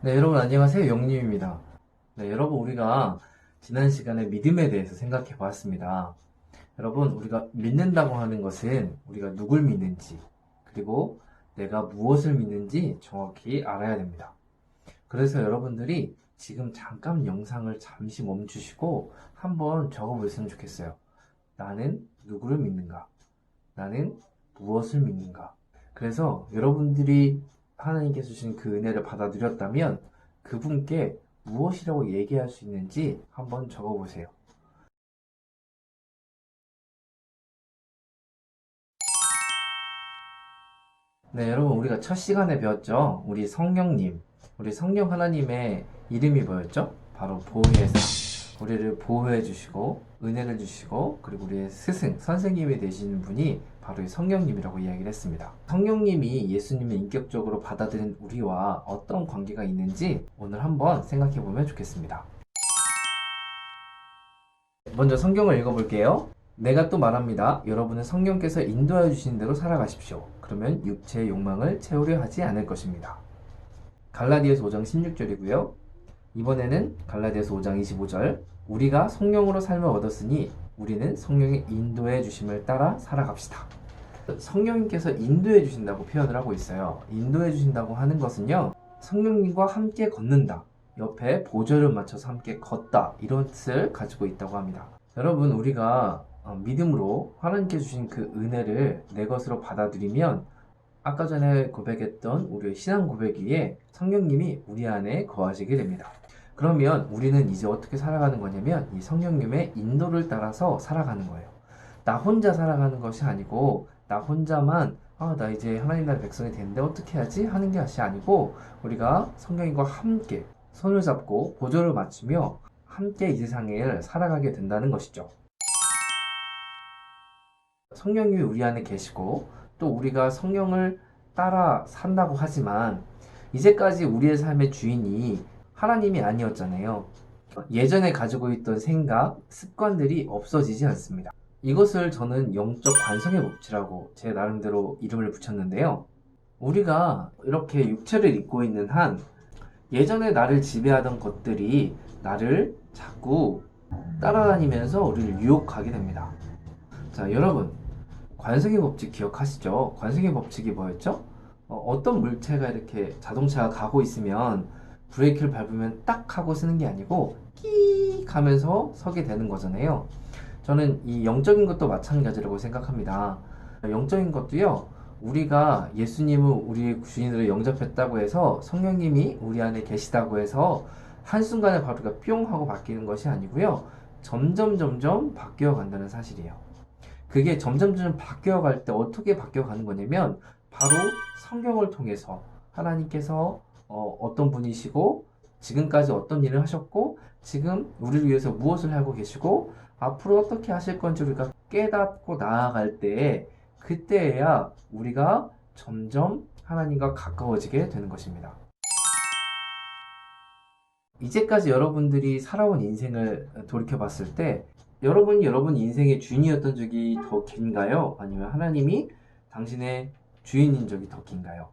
네, 여러분 안녕하세요. 영님입니다. 네, 여러분 우리가 지난 시간에 믿음에 대해서 생각해 보았습니다. 여러분 우리가 믿는다고 하는 것은 우리가 누굴 믿는지 그리고 내가 무엇을 믿는지 정확히 알아야 됩니다. 그래서 여러분들이 지금 잠깐 영상을 잠시 멈추시고 한번 적어 보셨으면 좋겠어요. 나는 누구를 믿는가? 나는 무엇을 믿는가? 그래서 여러분들이 하나님께서 주신 그 은혜를 받아들였다면 그분께 무엇이라고 얘기할 수 있는지 한번 적어보세요. 네, 여러분 우리가 첫 시간에 배웠죠? 우리 성령님, 우리 성령 하나님의 이름이 뭐였죠? 바로 보혜사. 우리를 보호해 주시고 은혜를 주시고 그리고 우리의 스승, 선생님이 되시는 분이 바로 이 성령님이라고 이야기를 했습니다. 성령님이 예수님을 인격적으로 받아들인 우리와 어떤 관계가 있는지 오늘 한번 생각해 보면 좋겠습니다. 먼저 성경을 읽어볼게요. 내가 또 말합니다. 여러분은 성령께서 인도하여 주신 대로 살아가십시오. 그러면 육체의 욕망을 채우려 하지 않을 것입니다. 갈라디아서 5장 16절이고요. 이번에는 갈라디아서 5장 25절. 우리가 성령으로 삶을 얻었으니 우리는 성령의 인도해 주심을 따라 살아갑시다. 성령님께서 인도해 주신다고 표현을 하고 있어요. 인도해 주신다고 하는 것은요. 성령님과 함께 걷는다. 옆에 보조를 맞춰서 함께 걷다. 이런 뜻을 가지고 있다고 합니다. 여러분 우리가 믿음으로 하나님께 주신 그 은혜를 내 것으로 받아들이면 아까 전에 고백했던 우리의 신앙 고백 위에 성령님이 우리 안에 거하시게 됩니다. 그러면 우리는 이제 어떻게 살아가는 거냐면 이 성령님의 인도를 따라서 살아가는 거예요. 나 혼자 살아가는 것이 아니고 나 혼자만 나 이제 하나님 나라의 백성이 됐는데 어떻게 하지? 하는 것이 아니고 우리가 성령님과 함께 손을 잡고 보조를 맞추며 함께 이 세상을 살아가게 된다는 것이죠. 성령님이 우리 안에 계시고 또 우리가 성령을 따라 산다고 하지만 이제까지 우리의 삶의 주인이 하나님이 아니었잖아요. 예전에 가지고 있던 생각, 습관들이 없어지지 않습니다. 이것을 저는 영적 관성의 법칙이라고 제 나름대로 이름을 붙였는데요. 우리가 이렇게 육체를 입고 있는 한 예전에 나를 지배하던 것들이 나를 자꾸 따라다니면서 우리를 유혹하게 됩니다. 자, 여러분, 관성의 법칙 기억하시죠? 관성의 법칙이 뭐였죠? 어떤 물체가 이렇게 자동차가 가고 있으면 브레이크를 밟으면 딱 하고 쓰는 게 아니고 끼 가면서 서게 되는 거잖아요. 저는 이 영적인 것도 마찬가지라고 생각합니다. 영적인 것도요, 우리가 예수님을 우리 주인으로 영접했다고 해서 성령님이 우리 안에 계시다고 해서 한순간에 바로 우리가 뿅 하고 바뀌는 것이 아니고요. 점점 바뀌어 간다는 사실이에요. 그게 점점 바뀌어 갈 때 어떻게 바뀌어 가는 거냐면 바로 성경을 통해서 하나님께서 어떤 분이시고 지금까지 어떤 일을 하셨고 지금 우리를 위해서 무엇을 하고 계시고 앞으로 어떻게 하실 건지 우리가 깨닫고 나아갈 때 그때야 우리가 점점 하나님과 가까워지게 되는 것입니다. 이제까지 여러분들이 살아온 인생을 돌이켜 봤을 때 여러분이 여러분 인생의 주인이었던 적이 더 긴가요? 아니면 하나님이 당신의 주인인 적이 더 긴가요?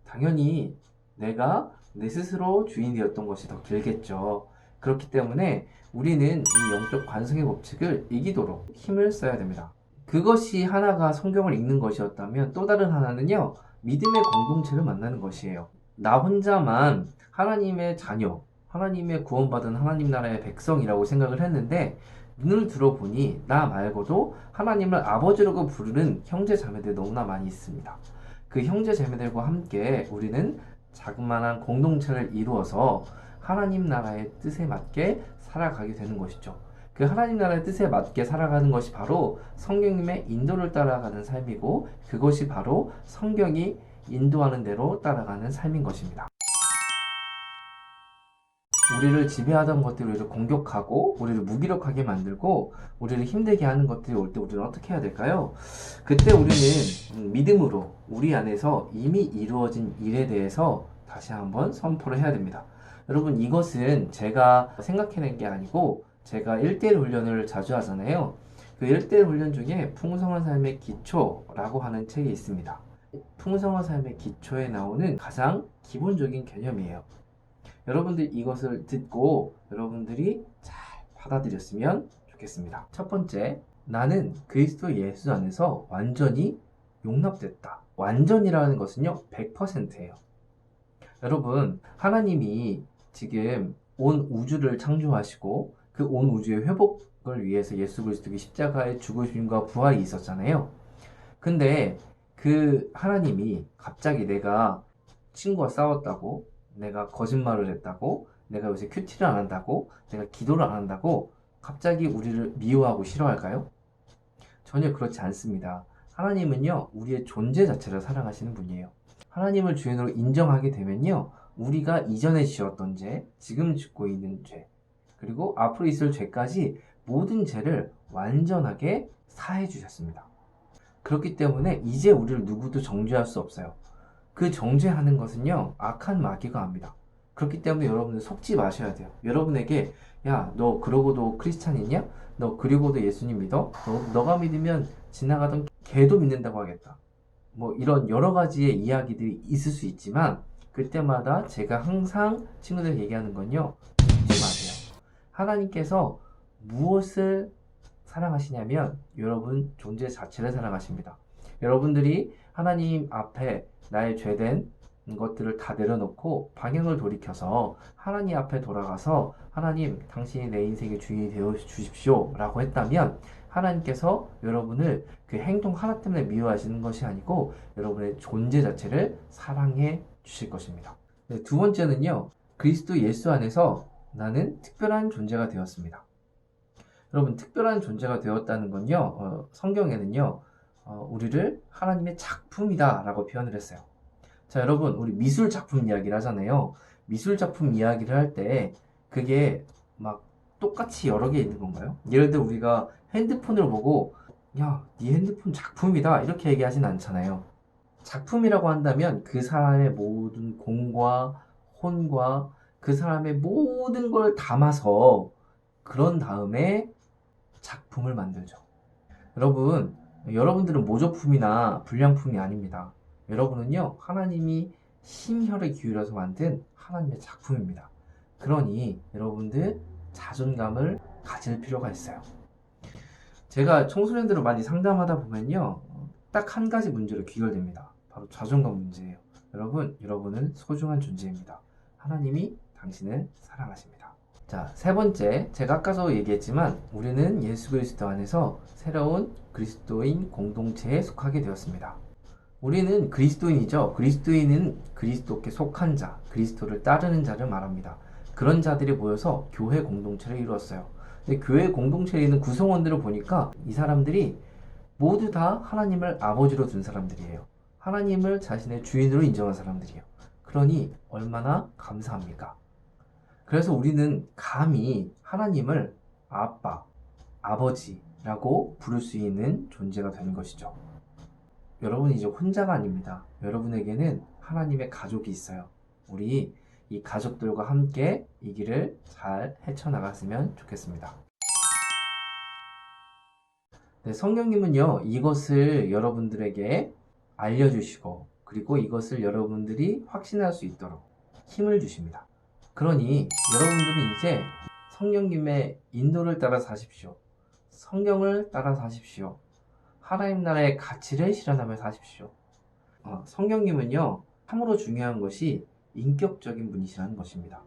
당연히 내가 내 스스로 주인이 었던 것이 더 길겠죠. 그렇기 때문에 우리는 이 영적 관성의 법칙을 이기도록 힘을 써야 됩니다. 그것이 하나가 성경을 읽는 것이었다면 또 다른 하나는요, 믿음의 공동체를 만나는 것이에요. 나 혼자만 하나님의 자녀, 하나님의 구원받은 하나님 나라의 백성이라고 생각을 했는데 눈을 들어보니 나 말고도 하나님을 아버지라고 부르는 형제 자매들이 너무나 많이 있습니다. 그 형제 자매들과 함께 우리는 자그마한 공동체를 이루어서 하나님 나라의 뜻에 맞게 살아가게 되는 것이죠. 그 하나님 나라의 뜻에 맞게 살아가는 것이 바로 성령님의 인도를 따라가는 삶이고 그것이 바로 성경이 인도하는 대로 따라가는 삶인 것입니다. 우리를 지배하던 것들이 우리를 공격하고 우리를 무기력하게 만들고 우리를 힘들게 하는 것들이 올 때 우리는 어떻게 해야 될까요? 그때 우리는 믿음으로 우리 안에서 이미 이루어진 일에 대해서 다시 한번 선포를 해야 됩니다. 여러분 이것은 제가 생각해낸 게 아니고 제가 1대1 훈련을 자주 하잖아요. 그 1대1 훈련 중에 풍성한 삶의 기초라고 하는 책이 있습니다. 풍성한 삶의 기초에 나오는 가장 기본적인 개념이에요. 여러분들 이것을 듣고 여러분들이 잘 받아들였으면 좋겠습니다. 첫 번째, 나는 그리스도 예수 안에서 완전히 용납됐다. 완전이라는 것은요, 100%예요. 여러분, 하나님이 지금 온 우주를 창조하시고 그 온 우주의 회복을 위해서 예수 그리스도의 십자가의 죽으심과 부활이 있었잖아요. 근데 그 하나님이 갑자기 내가 친구와 싸웠다고, 내가 거짓말을 했다고, 내가 요새 큐티를 안 한다고, 내가 기도를 안 한다고 갑자기 우리를 미워하고 싫어할까요? 전혀 그렇지 않습니다. 하나님은요, 우리의 존재 자체를 사랑하시는 분이에요. 하나님을 주인으로 인정하게 되면요, 우리가 이전에 지었던 죄, 지금 짓고 있는 죄, 그리고 앞으로 있을 죄까지 모든 죄를 완전하게 사해 주셨습니다. 그렇기 때문에 이제 우리를 누구도 정죄할 수 없어요. 그 정죄하는 것은요, 악한 마귀가 합니다. 그렇기 때문에 여러분들 속지 마셔야 돼요. 여러분에게, 야, 너 그러고도 크리스찬이냐? 너 그리고도 예수님 믿어? 너가 믿으면 지나가던 개도 믿는다고 하겠다. 뭐 이런 여러 가지의 이야기들이 있을 수 있지만, 그때마다 제가 항상 친구들 얘기하는 건요, 속지 마세요. 하나님께서 무엇을 사랑하시냐면 여러분 존재 자체를 사랑하십니다. 여러분들이 하나님 앞에 나의 죄된 것들을 다 내려놓고 방향을 돌이켜서 하나님 앞에 돌아가서 하나님 당신이 내 인생의 주인이 되어 주십시오 라고 했다면 하나님께서 여러분을 그 행동 하나 때문에 미워하시는 것이 아니고 여러분의 존재 자체를 사랑해 주실 것입니다. 네, 두 번째는요, 그리스도 예수 안에서 나는 특별한 존재가 되었습니다. 여러분, 특별한 존재가 되었다는 건요, 성경에는요, 우리를 하나님의 작품이다 라고 표현을 했어요. 자, 여러분, 우리 미술 작품 이야기를 하잖아요. 미술 작품 이야기를 할 때 그게 막 똑같이 여러 개 있는 건가요? 예를 들어 우리가 핸드폰을 보고 야, 네 핸드폰 작품이다 이렇게 얘기하진 않잖아요. 작품이라고 한다면 그 사람의 모든 공과 혼과 그 사람의 모든 걸 담아서 그런 다음에 작품을 만들죠. 여러분, 여러분들은 모조품이나 불량품이 아닙니다. 여러분은요, 하나님이 심혈을 기울여서 만든 하나님의 작품입니다. 그러니 여러분들 자존감을 가질 필요가 있어요. 제가 청소년들을 많이 상담하다 보면요, 딱 한 가지 문제로 귀결됩니다. 바로 자존감 문제예요. 여러분, 여러분은 소중한 존재입니다. 하나님이 당신을 사랑하십니다. 자, 세 번째, 제가 아까도 얘기했지만 우리는 예수 그리스도 안에서 새로운 그리스도인 공동체에 속하게 되었습니다. 우리는 그리스도인이죠. 그리스도인은 그리스도께 속한 자, 그리스도를 따르는 자를 말합니다. 그런 자들이 모여서 교회 공동체를 이루었어요. 근데 교회 공동체에 있는 구성원들을 보니까 이 사람들이 모두 다 하나님을 아버지로 둔 사람들이에요. 하나님을 자신의 주인으로 인정한 사람들이에요. 그러니 얼마나 감사합니까? 그래서 우리는 감히 하나님을 아빠, 아버지라고 부를 수 있는 존재가 되는 것이죠. 여러분이 이제 혼자가 아닙니다. 여러분에게는 하나님의 가족이 있어요. 우리 이 가족들과 함께 이 길을 잘 헤쳐나갔으면 좋겠습니다. 네, 성령님은요, 이것을 여러분들에게 알려주시고, 그리고 이것을 여러분들이 확신할 수 있도록 힘을 주십니다. 그러니 여러분들은 이제 성령님의 인도를 따라 사십시오. 성경을 따라 사십시오. 하나님 나라의 가치를 실현하며 사십시오. 성령님은요, 참으로 중요한 것이 인격적인 분이시라는 것입니다.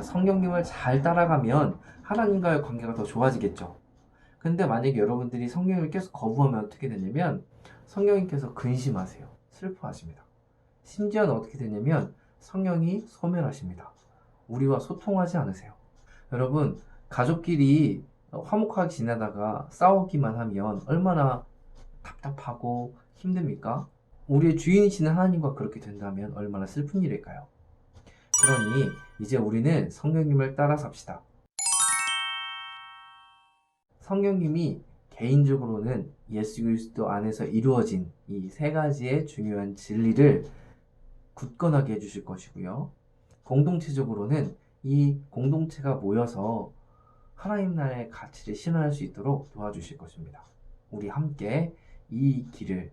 성령님을 잘 따라가면 하나님과의 관계가 더 좋아지겠죠. 근데 만약에 여러분들이 성령을 계속 거부하면 어떻게 되냐면 성령님께서 근심하세요. 슬퍼하십니다. 심지어는 어떻게 되냐면 성령이 소멸하십니다. 우리와 소통하지 않으세요. 여러분, 가족끼리 화목하게 지내다가 싸우기만 하면 얼마나 답답하고 힘듭니까? 우리의 주인이신 하나님과 그렇게 된다면 얼마나 슬픈 일일까요? 그러니 이제 우리는 성령님을 따라 삽시다. 성령님이 개인적으로는 예수 그리스도 안에서 이루어진 이 세 가지의 중요한 진리를 굳건하게 해주실 것이고요. 공동체적으로는 이 공동체가 모여서 하나님 나라의 가치를 실현할 수 있도록 도와주실 것입니다. 우리 함께 이 길을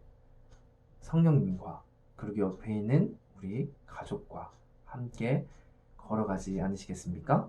성령님과 그리고 옆에 있는 우리 가족과 함께 걸어가지 않으시겠습니까?